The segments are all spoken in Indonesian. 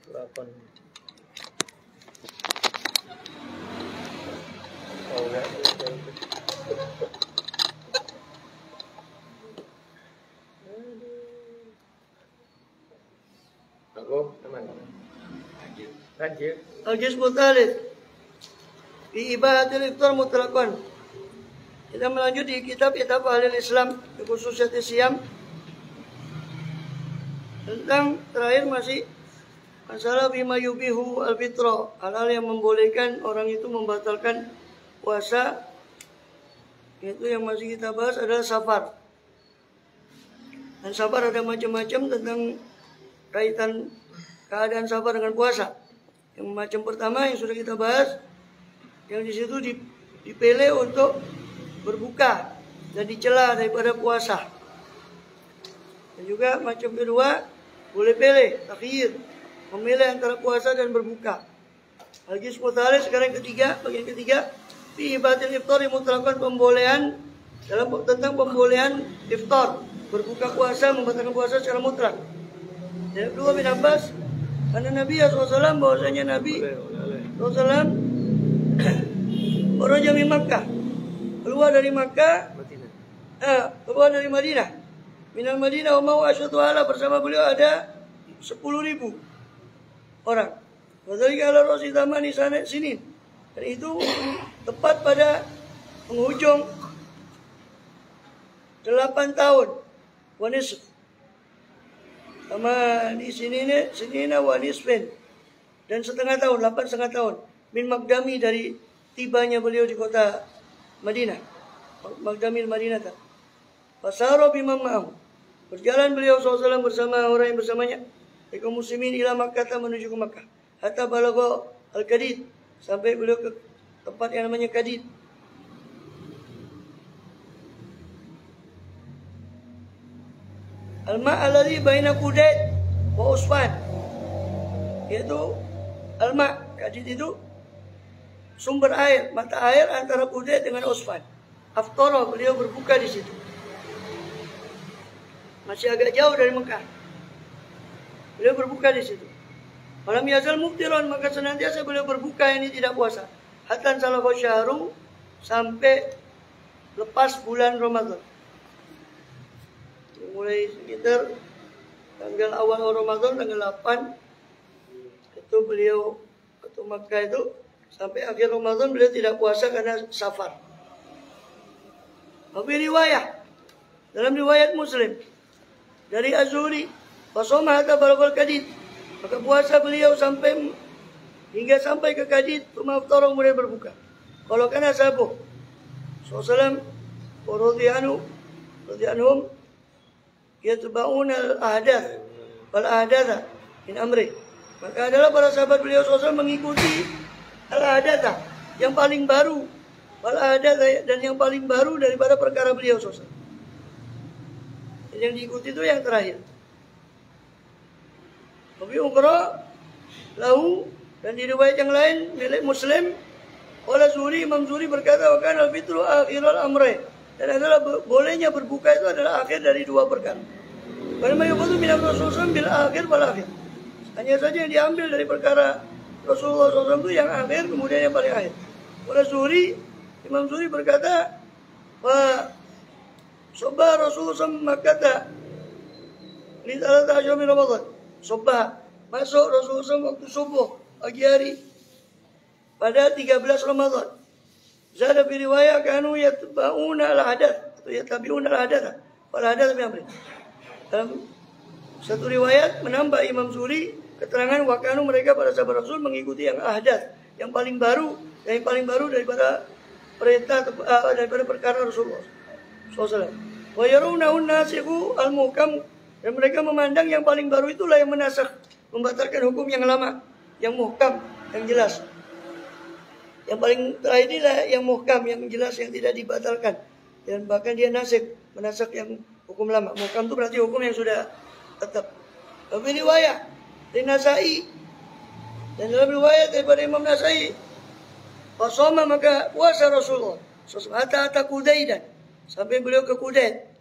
mutlaqan. Oh, ya. Aku teman. Lanjut. Al-Jismu Thalits fi ibadatil iftar mutlaqan. Kita melanjut di kitab Ahlul Islam, khususnya Siyam. Tentang terakhir masih masalah bima yubihu al-fitra, hal-hal yang membolehkan orang itu membatalkan puasa. Itu yang masih kita bahas adalah safar. Dan safar ada macam-macam tentang kaitan keadaan safar dengan puasa. Yang macam pertama yang sudah kita bahas, yang di situ dipilih untuk berbuka dan dicela daripada puasa. Dan juga macam kedua, boleh pilih, takhir, memilih antara puasa dan berbuka. Al-Jismu Thalits sekarang ketiga, bagian ketiga, fi ibadatil iftar mutlaqan, pembolehan tentang pembolehan iftar, berbuka puasa, membatalkan puasa secara mutlak. Dan kedua bin Abbas, karena Nabi SAW, bahwasanya Nabi SAW orang jami Makkah, keluar dari Makkah, keluar dari Madinah, minal Madinah wa mau asyatu ala, bersama beliau ada 10.000 orang. Wadhalika ala rosi tamani sinin, dan itu tepat pada penghujung 8 tahun wanisf, sama di sini wa nisfin, dan setengah tahun, 8,5 tahun min Magdami, dari tibanya beliau di kota Madinah. Magdami Madinah. Fasara bimam ma'ahu, berjalan beliau SAW bersama orang yang bersamanya, kaum muslimin, ila Makkah, menuju ke Makkah. Hatta balagha al-Kadid, sampai beliau ke tempat yang namanya Kadid. Al-ma' alladhi baina Qudayd wa Usfan, yaitu al-ma', Kadid itu sumber air, mata air antara Qudayd dengan Usfan. Aftara, beliau berbuka di situ. Masih agak jauh dari Mekah. Beliau berbuka di situ. Malam yazal muftiran, maka senantiasa beliau berbuka, ini tidak puasa. Hatta salafa syahru, sampai lepas bulan Ramadan. Mulai sekitar tanggal awal Ramadan, tanggal 8, itu beliau ke Mekah itu, sampai akhir Ramadan beliau tidak puasa karena safar. Tapi riwayat, dalam riwayat Muslim dari Az-Zuhri, fasoma hatta balaghal Kadid, maka puasa beliau hingga sampai ke Kadid, tumaftara, kemudian berbuka. Kalau kana sahabu sallallahu radhiyallahu yatba'una al-ahdath wal ahdatha min amri, maka adalah para sahabat beliau SAW mengikuti al-ahdatha, yang paling baru, wal ahdatha, dan yang paling baru daripada perkara beliau SAW. Yang diikuti itu yang terakhir. Tapi ukra lahu, dan di riwayat yang lain milik Muslim, oleh Zuhri, Imam Zuhri berkata, wa kana al-fitru akhirul amrayn, dan adalah bolehnya berbuka itu adalah akhir dari dua perkara. Karena yuqadu min Rasulullah bil akhir wal akhir, hanya saja yang diambil dari perkara Rasulullah SAW itu yang akhir, kemudian yang paling akhir. Oleh Zuhri, Imam Zuhri berkata, wa Sobah Rasulullah SAW Makkah li 13 min Ramadan. Sobah, masuk Rasulullah SAW waktu subuh, pagi hari, pada 13 Ramadan. Zada fi riwayah kanu yatba'una al-hadath, atau yatabi'una al-hadath, wal hadath bi amri. Dalam satu riwayat menambah Imam Zuhri keterangan, wakanu, mereka para sahabat Rasul mengikuti yang ahdath, yang paling baru, yang paling baru daripada perintah, daripada perkara Rasulullah SAW. Wa yarunahu nasikhu al-muhkam, dan mereka memandang yang paling baru itulah yang menasakh, membatalkan hukum yang lama, yang muhkam, yang jelas. Yang paling terakhir inilah yang muhkam, yang jelas, yang tidak dibatalkan, dan bahkan dia nasik, menasakh yang hukum lama. Muhkam itu berarti hukum yang sudah tetap. Tapi riwayat dari Nasai, dan dalam riwayat daripada Imam Nasai, fasoma, maka puasa Rasulullah hatta Qudaidan, sampai beliau ke Qudayd.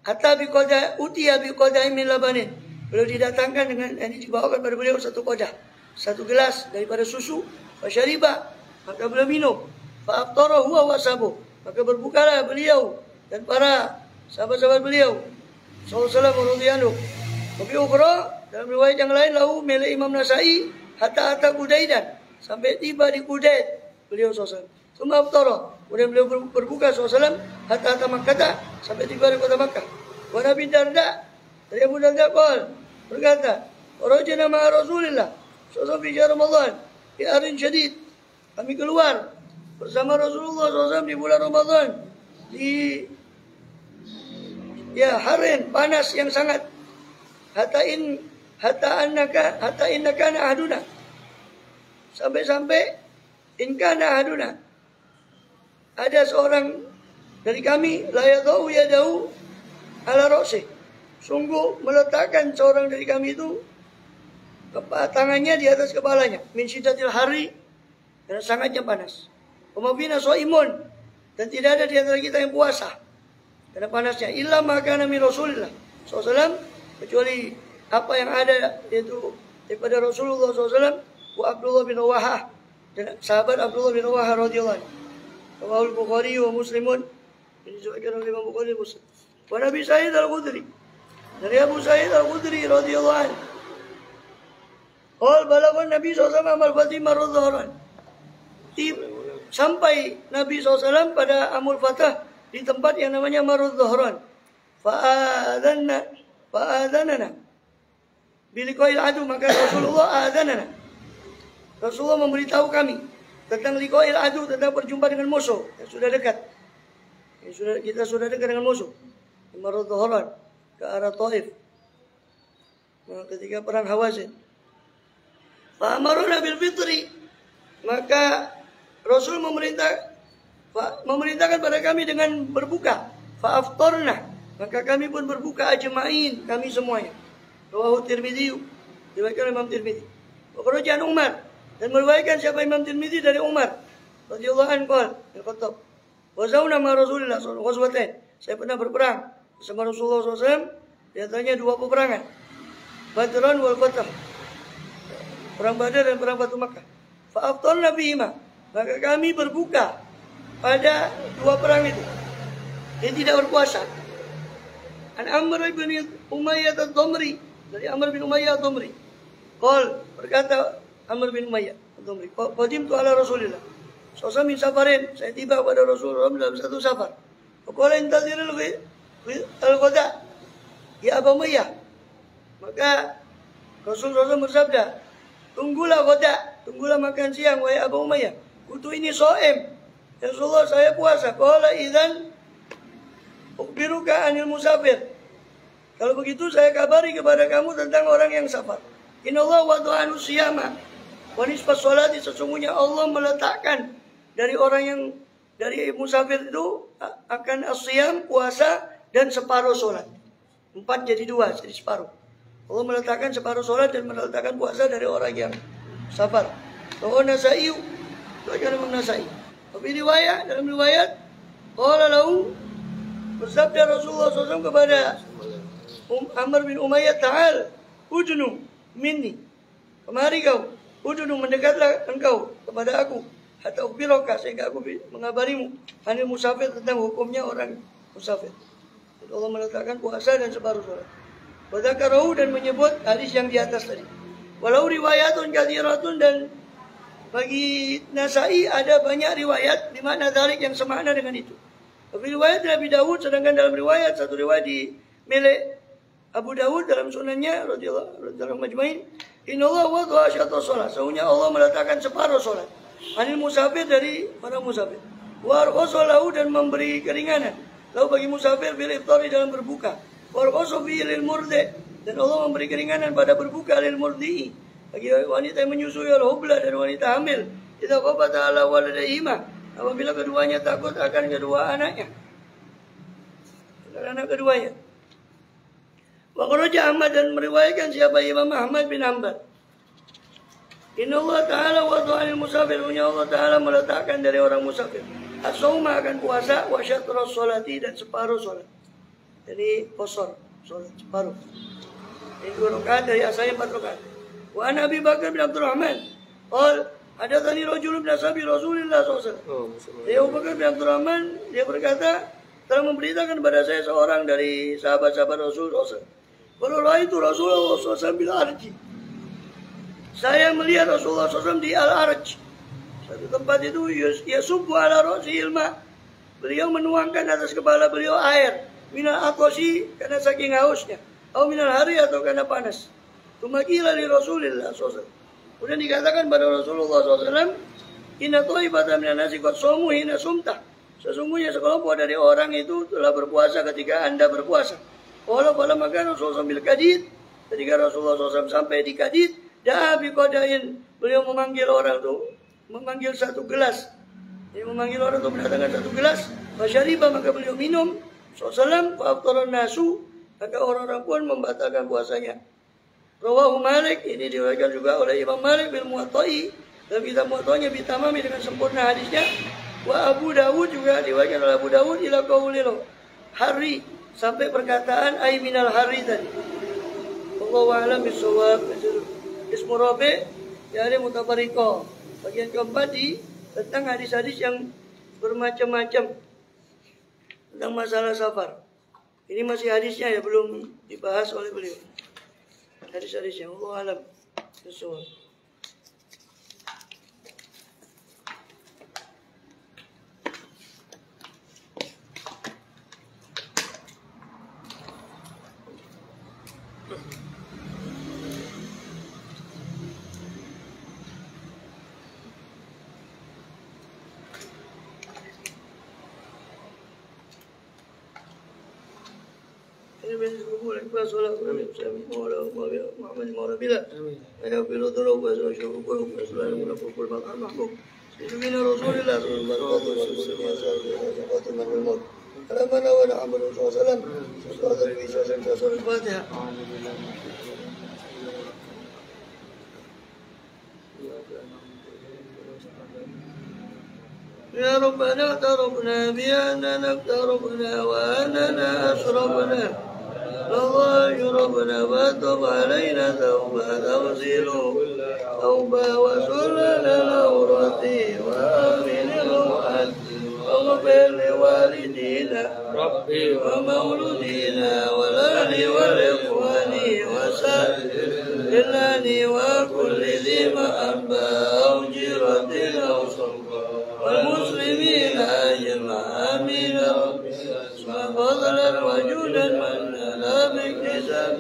Hatta biqada utiya biqada'i min labanin, Beliau didatangkan dengan, ini dibawakan pada beliau satu kodah, satu gelas daripada susu. Fasyariba, maka beliau minum. Fa'aftara huwa wa ashabuh, maka berbukalah beliau dan para sahabat-sahabat beliau. Sallallahu alaihi wasallam. Tapi ukhra, dalam riwayat yang lain, lahu milik Imam Nasai, hatta Qudaidan, sampai tiba di Qudaid beliau SAW. Summa aftara, kemudian beliau berbuka SAW, hatta Makkah, sampai tiba di kota Makkah. Wa Nabi Darda, dari Abu Darda berkata, "Rajana ma'a Rasulillah SAW fi Ramadan, fi arin syadid." Kami keluar bersama Rasulullah SAW di bulan Ramadan, di harin panas yang sangat. Hatta innaka ahaduna, sampai in kana ahaduna, ada seorang dari kami la yadau yadahu ala ra'si, sungguh meletakkan seorang dari kami itu tangannya di atas kepalanya, min syiddatil hari, karena sangatnya panas. Pemabina so'imun, dan tidak ada di antara kita yang puasa karena panasnya. Illa maka nabi Rasulullah SAW, kecuali apa yang ada yaitu daripada Rasulullah SAW, wa Abdullah bin Rawahah, dan sahabat Abdullah bin Rawahah radhiyallahu anhu. Rawahul Bukhari wa Muslimun, ini disebutkan oleh Imam Bukhari Muslim. Wa Nabi Sa'id al-Khudri, dari Abu Sa'id al-Khudri radhiyallahu anhu, qala balagha Nabi SAW amal Fatimah radhiyallahu anhu, sampai Nabi SAW pada Amul Fatah di tempat yang namanya Marud Dhahran. Fa'adhanana biliqa'il adu, maka Rasulullah adhanana, Rasulullah memberitahu kami tentang liqa'il adu, tentang berjumpa dengan musuh yang sudah dekat. Kita sudah dekat dengan musuh. Marud Dhahran ke arah Taif. Ketika perang Hawazin. Fa'amaruna bil fitri, maka Rasul memerintahkan pada kami dengan berbuka. Fa'aftarna, maka kami pun berbuka ajma'in, kami semuanya. Rawahu Tirmidzi, diriwayatkan Imam Tirmidzi. Wa kharaja Umar, dan meriwayatkan siapa Imam Tirmidzi dari Umar radhiyallahu anhu qala al-Khattab, wa zauna ma Rasulillah sallallahu alaihi wasallam, saya pernah berperang bersama Rasulullah SAW, di antaranya dua peperangan, Badran wal Fatah, perang Badar dan perang Batu Makkah. Fa'aftarna bihima, maka kami berbuka pada dua perang itu. Dia tidak berpuasa. An Amr bin Umayyah ad-Damri, dari Amr bin Umayyah ad-Damri. Qal, berkata Amr bin Umayyah ad-Damri, qadimtu ala Rasulillah sallallahu min safarin, saya tiba pada Rasulullah dalam satu safar. Qala intaziril al-ghada ya Abu Umayyah, maka Rasulullah bersabda, tunggulah ghada, tunggulah makan siang wahai Abu Umayyah. Kutu ini so'em, ya Rasulullah saya puasa. Qala idzan ukhbiruka anil musafir, kalau begitu saya kabari kepada kamu tentang orang yang safar. Innallaha wada'anu siyama wa nisfas sholati, sesungguhnya Allah meletakkan dari orang yang dari musafir itu akan asyam, puasa, dan separuh sholat. 4 jadi 2, jadi separuh. Allah meletakkan separuh sholat dan meletakkan puasa dari orang yang safar. Rawahu Nasai, bacaan Imam Nasai. Tapi riwayat, dalam riwayat, qala lahu, bersabda Rasulullah SAW kepada Amr bin Umayyah, ta'al udnu minni, kemari kau, udnu, mendekatlah engkau kepada aku, hatta ukhbiraka, sehingga aku mengabarimu anil musafir, tentang hukumnya orang musafir. Allah meletakkan puasa dan separuh sholat. Wadakarahu, dan menyebut hadis yang di atas tadi. Walau riwayatun kathiratun, dan bagi Nasai ada banyak riwayat di mana dzalik yang semakna dengan itu. Tapi riwayat Nabi Dawud, sedangkan dalam riwayat, satu riwayat di milik Abu Dawud dalam sunannya radhiyallahu dalam majma'in, innallaha wada'a syatra shalah, sesungguhnya Allah meletakkan separuh salat anil musafir, dari para musafir. Wa arqasalahu, dan memberi keringanan lalu bagi musafir bil iftari, dalam berbuka. Wa arqasa fi lil murdi, dan Allah memberi keringanan pada berbuka lil murdi, bagi wanita yang menyusui, al-hubla, dan wanita hamil. Idza qabata ala waladihima, apabila keduanya takut akan kedua anaknya, anak keduanya. Wa kharaja Ahmad, dan meriwayatkan siapa Imam Ahmad bin Hanbal, inna Allah Ta'ala wada'a lil musafir, Allah Ta'ala meletakkan dari orang musafir as-sawma, akan puasa, wa syatras sholati, dan separuh sholat. Jadi qasar, sholat separuh. 2 rakaat dari asalnya 4 rakaat. Wa an Abi Bakar bin Abdurrahman qala hadatsani rajulun min ashabi Rasulillah SAW. Abu Bakar bin Abdurrahman dia berkata telah memberitakan kepada saya seorang dari sahabat-sahabat Rasul SAW. Kalau itu Rasulullah SAW bil arji. Saya melihat Rasulullah SAW di al-arj. Satu tempat itu yasubbu ala ra'sil ma. Beliau menuangkan atas kepala beliau air. Minal atosi karena saking hausnya. Atau minal hari atau karena panas. Tumakila li Rasulillah SAW. Kemudian dikatakan pada Rasulullah SAW, inna ta'ibatan minan nasi qad shamu hina sumtah. Sesungguhnya sekelompok dari orang itu telah berpuasa ketika Anda berpuasa. Walau pada maka Rasulullah sambil kadid, ketika Rasulullah SAW sampai di kadid, da'a biqadain, beliau memanggil orang itu, memanggil satu gelas. Dia memanggil orang itu mendatangkan satu gelas. Fasyariba maka beliau minum. SAW fa'aftaran nasu, maka orang-orang pun membatalkan puasanya. Rawahu Malik, ini diriwayatkan juga oleh Imam Malik bil Muwatta'i, dan kitab Muwatta'nya bitamami dengan sempurna hadisnya. Wa Abu Dawud juga diriwayatkan oleh Abu Dawud ila qaulil hari sampai perkataan ay minal hari tadi. Wallahu a'lam bissawab. Ismu Rabi' dari mutafarriqah. Bagian keempat tentang hadis-hadis yang bermacam-macam tentang masalah safar. Ini masih hadisnya ya, belum dibahas oleh beliau. Hadis-hadisnya, Allah alam. Bismillah. Ya Rabbana tarabna bi'annana tarabna wa annana asrabna Allah yurabna wa tub alayna tawba tawzilu tawba wa sulana lawrati wa aminil واغفر لوالدينا ربي ومولودينا والأهل والإخوان وسائر الأهل وكل ذي محبة أو جيرة أو صحبة والمسلمين أجمعين آمين فضلا وجودا من لا باكتساب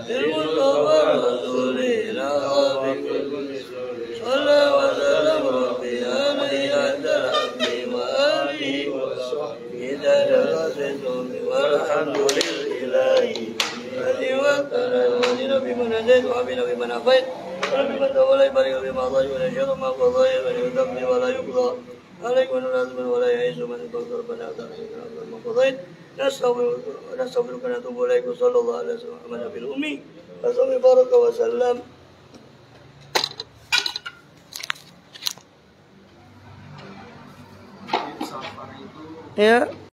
المصطفى الرسول لا بكل صلى وسلم ربي عليه عند الحمد وآله وصحبه والحمد لله الذي وكلنا ولنا بمن هديت وعافينا بمن عافيت وبمن توليت بارك بما أعطيت ولا شر ما قضيت ولا يقضي ولا يقضى عليك من لازم ولا يعيش من يقدر ربنا تعالى ما قضيت نستغفرك ونتوب إليك صلى الله عليه وسلم على النبي الأمي وصلى بارك وسلم. Ya.